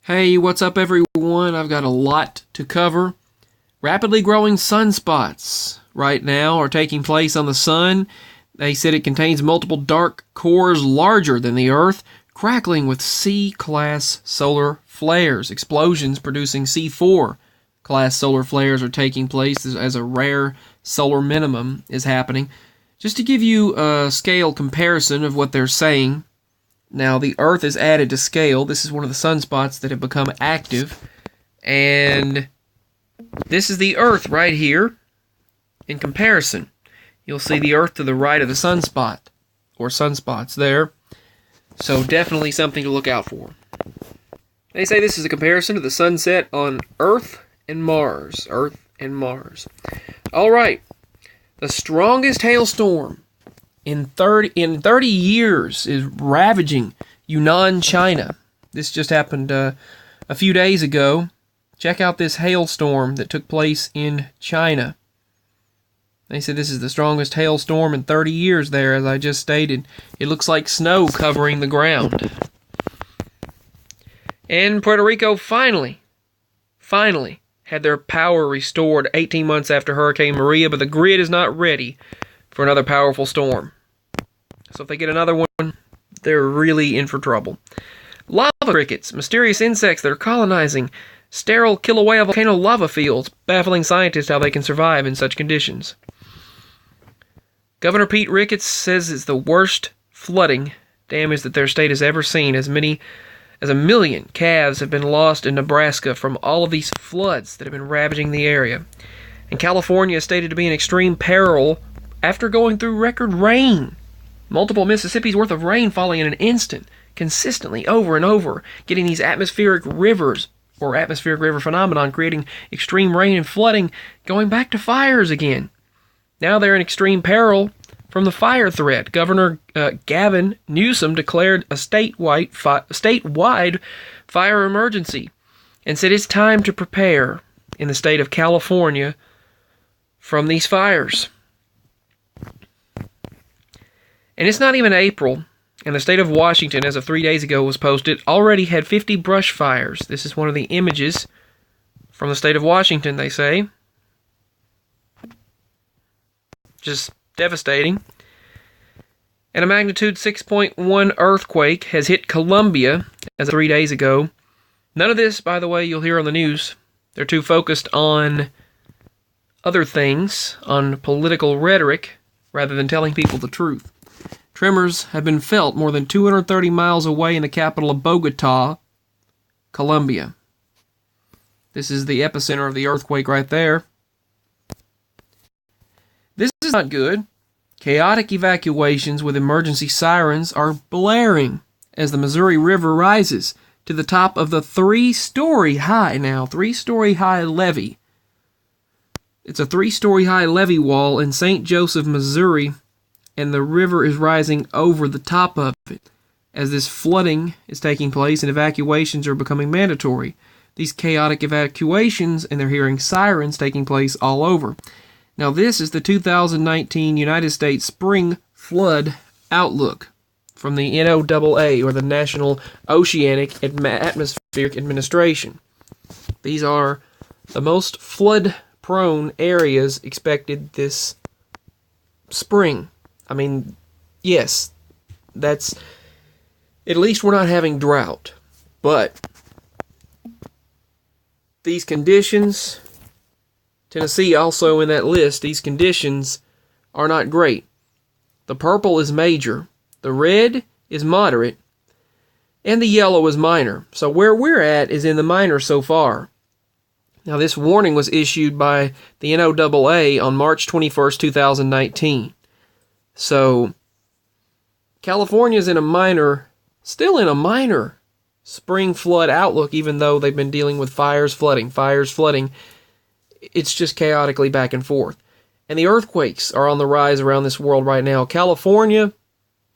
Hey, what's up everyone? I've got a lot to cover. Rapidly growing sunspots right now are taking place on the sun. They said it contains multiple dark cores larger than the Earth, crackling with C-class solar flares. Explosions producing C4-class solar flares are taking place as a rare solar minimum is happening. Just to give you a scale comparison of what they're saying, now, the Earth is added to scale. This is one of the sunspots that have become active. And this is the Earth right here. In comparison, you'll see the Earth to the right of the sunspot, or sunspots there. So definitely something to look out for. They say this is a comparison to the sunset on Earth and Mars. Earth and Mars. All right. The strongest hailstorm in 30 years is ravaging Yunnan, China. This just happened a few days ago. Check out this hailstorm that took place in China. They said this is the strongest hailstorm in 30 years there, as I just stated. It looks like snow covering the ground. And Puerto Rico finally had their power restored 18 months after Hurricane Maria, but the grid is not ready for another powerful storm. So if they get another one, they're really in for trouble. Lava crickets, mysterious insects that are colonizing sterile Kilauea volcano lava fields, baffling scientists how they can survive in such conditions. Governor Pete Ricketts says it's the worst flooding damage that their state has ever seen. As many as 1 million calves have been lost in Nebraska from all of these floods that have been ravaging the area. And California is stated to be in extreme peril after going through record rain. Multiple Mississippi's worth of rain falling in an instant, consistently over and over, getting these atmospheric rivers, or atmospheric river phenomenon, creating extreme rain and flooding, going back to fires again. Now they're in extreme peril from the fire threat. Governor Gavin Newsom declared a statewide fire emergency and said it's time to prepare in the state of California from these fires. And it's not even April, and the state of Washington, as of 3 days ago, was posted, already had 50 brush fires. This is one of the images from the state of Washington, they say. Just devastating. And a magnitude 6.1 earthquake has hit Colombia as of 3 days ago. None of this, by the way, you'll hear on the news. They're too focused on other things, on political rhetoric, rather than telling people the truth. Tremors have been felt more than 230 miles away in the capital of Bogota, Colombia. This is the epicenter of the earthquake right there. This is not good. Chaotic evacuations with emergency sirens are blaring as the Missouri River rises to the top of the 3-story high levee. It's a 3-story high levee wall in St. Joseph, Missouri, and the river is rising over the top of it. As this flooding is taking place and evacuations are becoming mandatory. These chaotic evacuations, and they're hearing sirens taking place all over. Now this is the 2019 United States Spring Flood Outlook from the NOAA, or the National Oceanic Atmospheric Administration. These are the most flood-prone areas expected this spring. I mean, yes, that's, at least we're not having drought, but these conditions, Tennessee also in that list, these conditions are not great. The purple is major, the red is moderate, and the yellow is minor. So where we're at is in the minor so far. Now this warning was issued by the NOAA on March 21st, 2019. So, California's still in a minor spring flood outlook, even though they've been dealing with fires flooding. It's just chaotically back and forth. And the earthquakes are on the rise around this world right now. California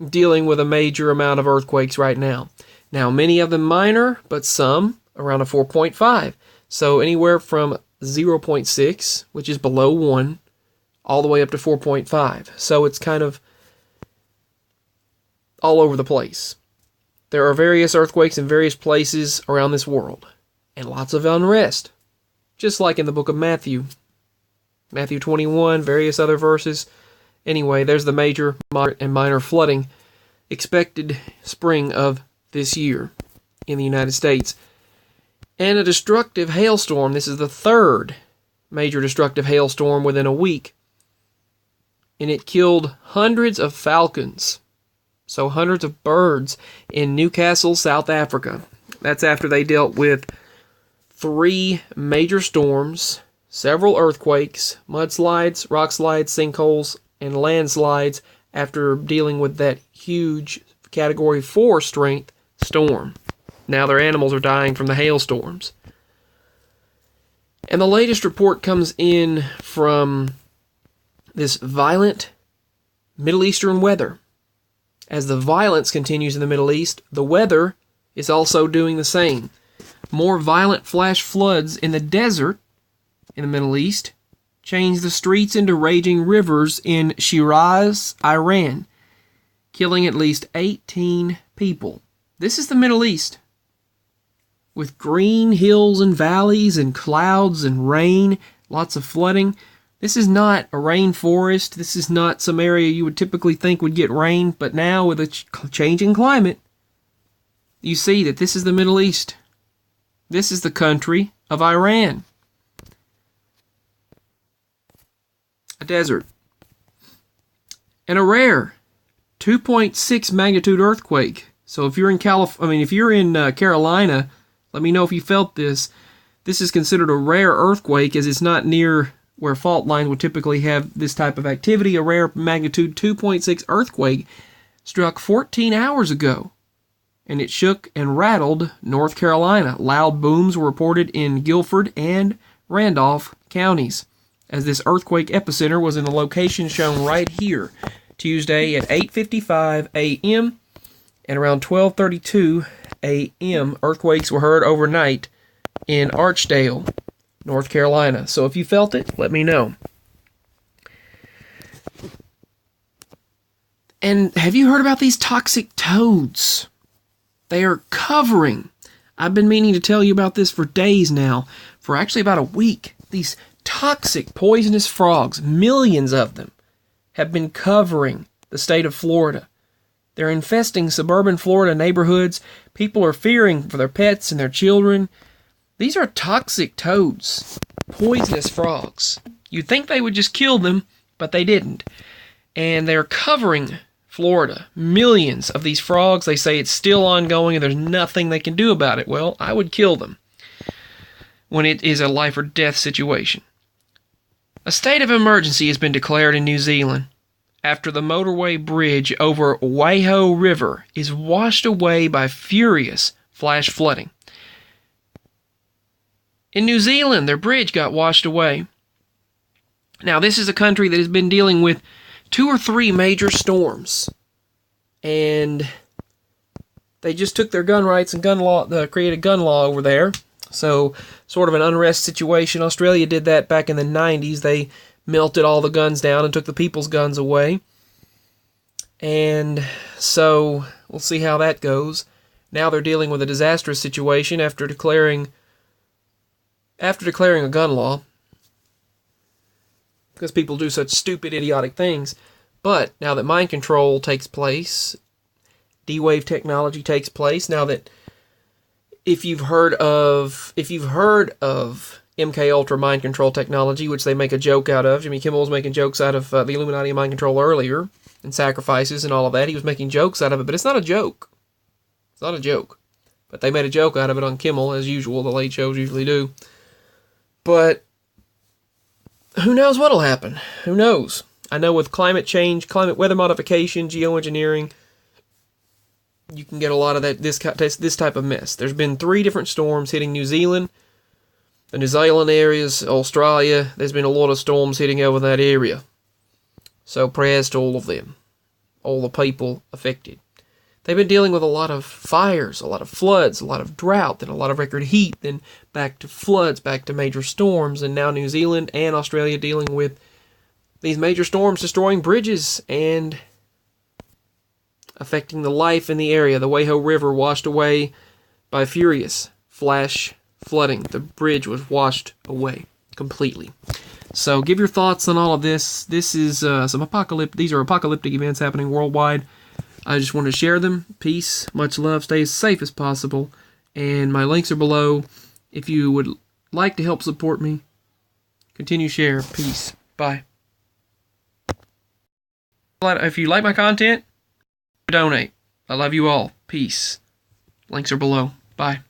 dealing with a major amount of earthquakes right now. Now, many of them minor, but some around a 4.5. So anywhere from 0.6, which is below 1, all the way up to 4.5. So it's kind of all over the place. There are various earthquakes in various places around this world, and lots of unrest, just like in the book of Matthew. Matthew 21, various other verses. Anyway, there's the major, moderate, and minor flooding expected spring of this year in the United States. And a destructive hailstorm. This is the third major destructive hailstorm within a week. And it killed hundreds of falcons. So hundreds of birds in Newcastle, South Africa. That's after they dealt with 3 major storms, several earthquakes, mudslides, rock slides, sinkholes, and landslides after dealing with that huge Category 4 strength storm. Now their animals are dying from the hailstorms. And the latest report comes in from this violent Middle Eastern weather. As the violence continues in the Middle East, the weather is also doing the same. More violent flash floods in the desert in the Middle East changed the streets into raging rivers in Shiraz, Iran, killing at least 18 people. This is the Middle East, with green hills and valleys and clouds and rain, lots of flooding. This is not a rainforest. This is not some area you would typically think would get rain, but now with a changing climate, you see that this is the Middle East. This is the country of Iran. A desert. And a rare 2.6 magnitude earthquake. So if you're in Carolina, let me know if you felt this. This is considered a rare earthquake as it's not near where fault lines would typically have this type of activity. A rare magnitude 2.6 earthquake struck 14 hours ago, and it shook and rattled North Carolina. Loud booms were reported in Guilford and Randolph counties, as this earthquake epicenter was in the location shown right here, Tuesday at 8:55 a.m. and around 12:32 a.m. Earthquakes were heard overnight in Archdale, North Carolina. So if you felt it, let me know. And have you heard about these toxic toads? They are covering. I've been meaning to tell you about this for days now, for actually about a week. These toxic, poisonous frogs, millions of them, have been covering the state of Florida. They're infesting suburban Florida neighborhoods. People are fearing for their pets and their children. These are toxic toads, poisonous frogs. You'd think they would just kill them, but they didn't. And they're covering Florida. Millions of these frogs. They say it's still ongoing and there's nothing they can do about it. Well, I would kill them when it is a life or death situation. A state of emergency has been declared in New Zealand after the motorway bridge over Waiho River is washed away by furious flash flooding. In New Zealand, their bridge got washed away. Now, this is a country that has been dealing with 2 or 3 major storms, and they just took their gun rights and created gun law over there. So, sort of an unrest situation. Australia did that back in the 90s. They melted all the guns down and took the people's guns away. And so, we'll see how that goes. Now they're dealing with a disastrous situation after declaring a gun law, because people do such stupid, idiotic things. But now that mind control takes place, D-Wave technology takes place, now that if you've heard of MK Ultra mind control technology, which they make a joke out of, Jimmy Kimmel was making jokes out of the Illuminati mind control earlier, and sacrifices and all of that. He was making jokes out of it, but it's not a joke. It's not a joke. But they made a joke out of it on Kimmel, as usual. The late shows usually do. But who knows what'll happen? Who knows? I know with climate change, climate weather modification, geoengineering, you can get a lot of this type of mess. There's been 3 different storms hitting New Zealand, the New Zealand areas, Australia. There's been a lot of storms hitting over that area. So prayers to all of them, all the people affected. They've been dealing with a lot of fires, a lot of floods, a lot of drought, then a lot of record heat, then back to floods, back to major storms, and now New Zealand and Australia dealing with these major storms destroying bridges and affecting the life in the area. The Waiho River washed away by furious flash flooding. The bridge was washed away completely. So give your thoughts on all of this. This is these are apocalyptic events happening worldwide. I just want to share them. Peace, much love, stay as safe as possible. And my links are below. If you would like to help support me, continue share. Peace. Bye. If you like my content, donate. I love you all. Peace. Links are below. Bye.